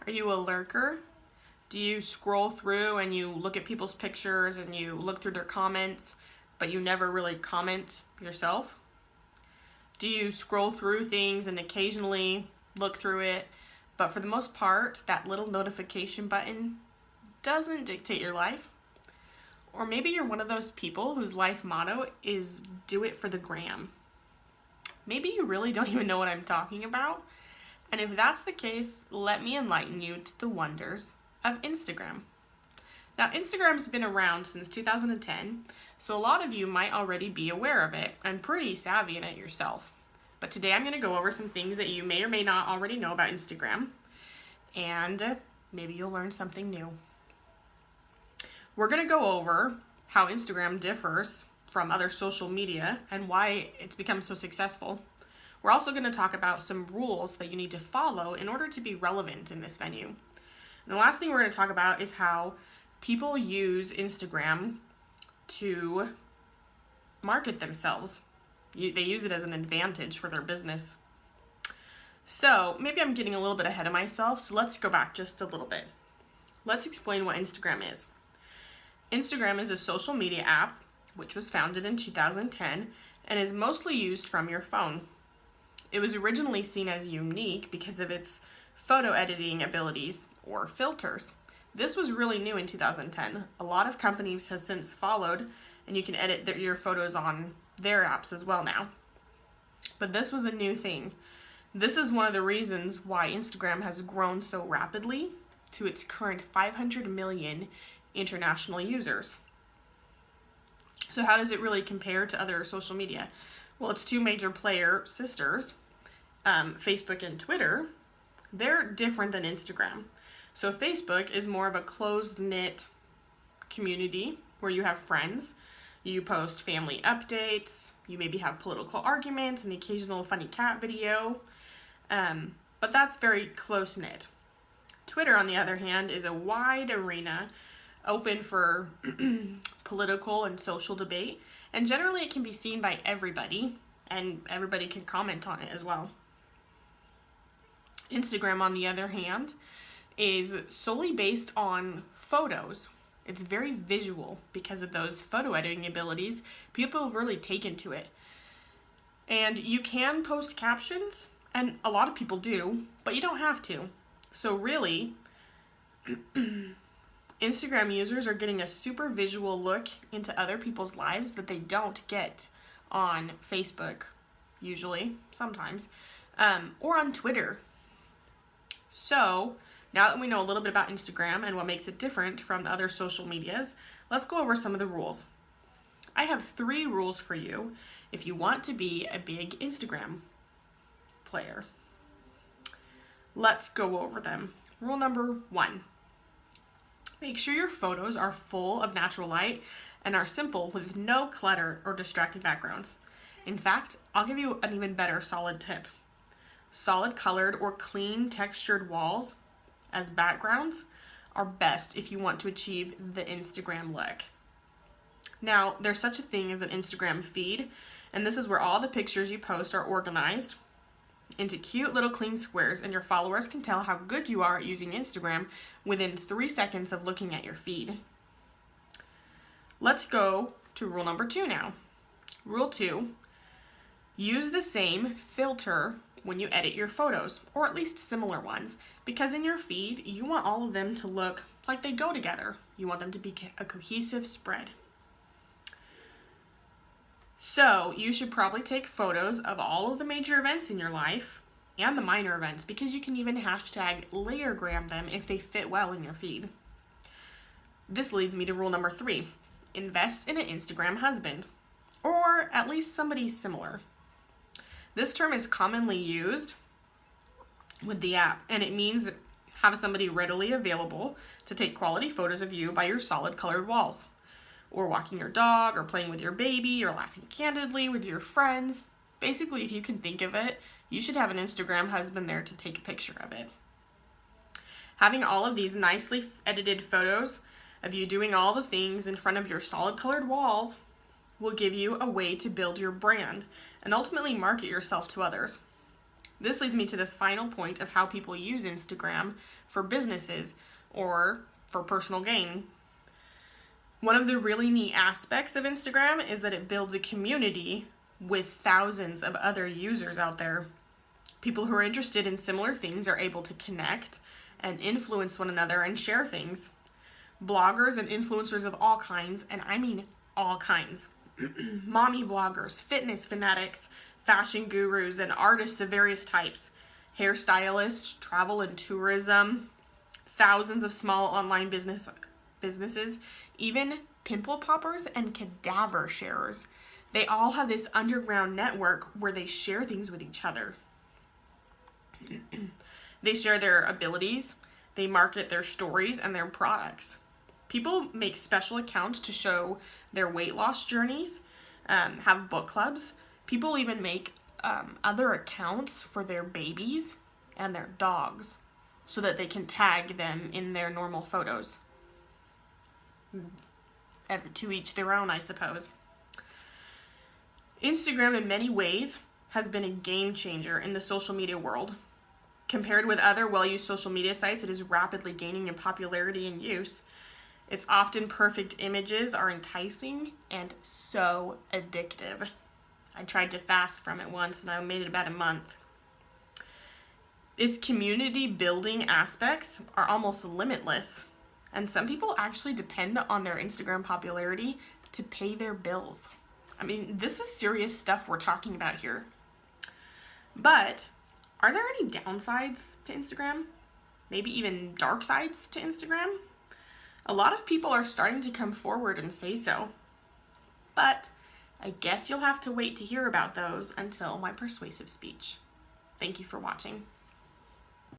Are you a lurker? Do you scroll through and you look at people's pictures and you look through their comments, but you never really comment yourself? Do you scroll through things and occasionally look through it, but for the most part, that little notification button doesn't dictate your life? Or maybe you're one of those people whose life motto is do it for the gram. Maybe you really don't even know what I'm talking about. And if that's the case, let me enlighten you to the wonders of Instagram. Now, Instagram's been around since 2010, so a lot of you might already be aware of it and pretty savvy in it yourself. But today I'm going to go over some things that you may or may not already know about Instagram, and maybe you'll learn something new. We're going to go over how Instagram differs from other social media and why it's become so successful. We're also going to talk about some rules that you need to follow in order to be relevant in this venue. And the last thing we're going to talk about is how people use Instagram to market themselves. They use it as an advantage for their business. So maybe I'm getting a little bit ahead of myself, so let's go back just a little bit. Let's explain what Instagram is. Instagram is a social media app which was founded in 2010 and is mostly used from your phone. It was originally seen as unique because of its photo editing abilities or filters. This was really new in 2010. A lot of companies have since followed, and you can edit your photos on their apps as well now. But this was a new thing. This is one of the reasons why Instagram has grown so rapidly to its current 500 million international users. So how does it really compare to other social media? Well, it's two major player sisters, Facebook and Twitter. They're different than Instagram. So Facebook is more of a closed-knit community where you have friends. You post family updates. You maybe have political arguments and the occasional funny cat video. But that's very close-knit. Twitter, on the other hand, is a wide arena open for political and social debate, and generally it can be seen by everybody, and everybody can comment on it as well. Instagram, on the other hand, is solely based on photos. It's very visual because of those photo editing abilities. People have really taken to it. And you can post captions, and a lot of people do, but you don't have to. So really, Instagram users are getting a super visual look into other people's lives that they don't get on Facebook, usually, sometimes, or on Twitter. So, now that we know a little bit about Instagram and what makes it different from the other social medias, let's go over some of the rules. I have 3 rules for you if you want to be a big Instagram player. Let's go over them. Rule number 1. Make sure your photos are full of natural light and are simple with no clutter or distracting backgrounds. In fact, I'll give you an even better solid tip. Solid colored or clean textured walls as backgrounds are best if you want to achieve the Instagram look. Now, there's such a thing as an Instagram feed, and this is where all the pictures you post are organized into cute little clean squares, and your followers can tell how good you are at using Instagram within 3 seconds of looking at your feed. Let's go to rule number 2 now. Rule 2, use the same filter when you edit your photos, or at least similar ones, because in your feed, you want all of them to look like they go together. You want them to be a cohesive spread. So you should probably take photos of all of the major events in your life and the minor events, because you can even hashtag layergram them if they fit well in your feed. This leads me to rule number 3. Invest in an Instagram husband, or at least somebody similar. This term is commonly used with the app, and it means have somebody readily available to take quality photos of you by your solid colored walls, or walking your dog, or playing with your baby, or laughing candidly with your friends. Basically, if you can think of it, you should have an Instagram husband there to take a picture of it. Having all of these nicely edited photos of you doing all the things in front of your solid colored walls will give you a way to build your brand and ultimately market yourself to others. This leads me to the final point of how people use Instagram for businesses or for personal gain. One of the really neat aspects of Instagram is that it builds a community with thousands of other users out there. People who are interested in similar things are able to connect and influence one another and share things. Bloggers and influencers of all kinds, and I mean all kinds. Mommy bloggers, fitness fanatics, fashion gurus, and artists of various types. Hairstylists, travel and tourism, thousands of small online businesses, even pimple poppers and cadaver sharers. They all have this underground network where they share things with each other. They share their abilities, they market their stories and their products. People make special accounts to show their weight loss journeys, have book clubs. People even make other accounts for their babies and their dogs so that they can tag them in their normal photos. To each their own, I suppose. Instagram in many ways has been a game changer in the social media world. Compared with other well-used social media sites, it is rapidly gaining in popularity and use. Its often perfect images are enticing and so addictive. I tried to fast from it once and I made it about a month. Its community building aspects are almost limitless, and some people actually depend on their Instagram popularity to pay their bills. I mean, this is serious stuff we're talking about here. But are there any downsides to Instagram? Maybe even dark sides to Instagram? A lot of people are starting to come forward and say so. But I guess you'll have to wait to hear about those until my persuasive speech. Thank you for watching.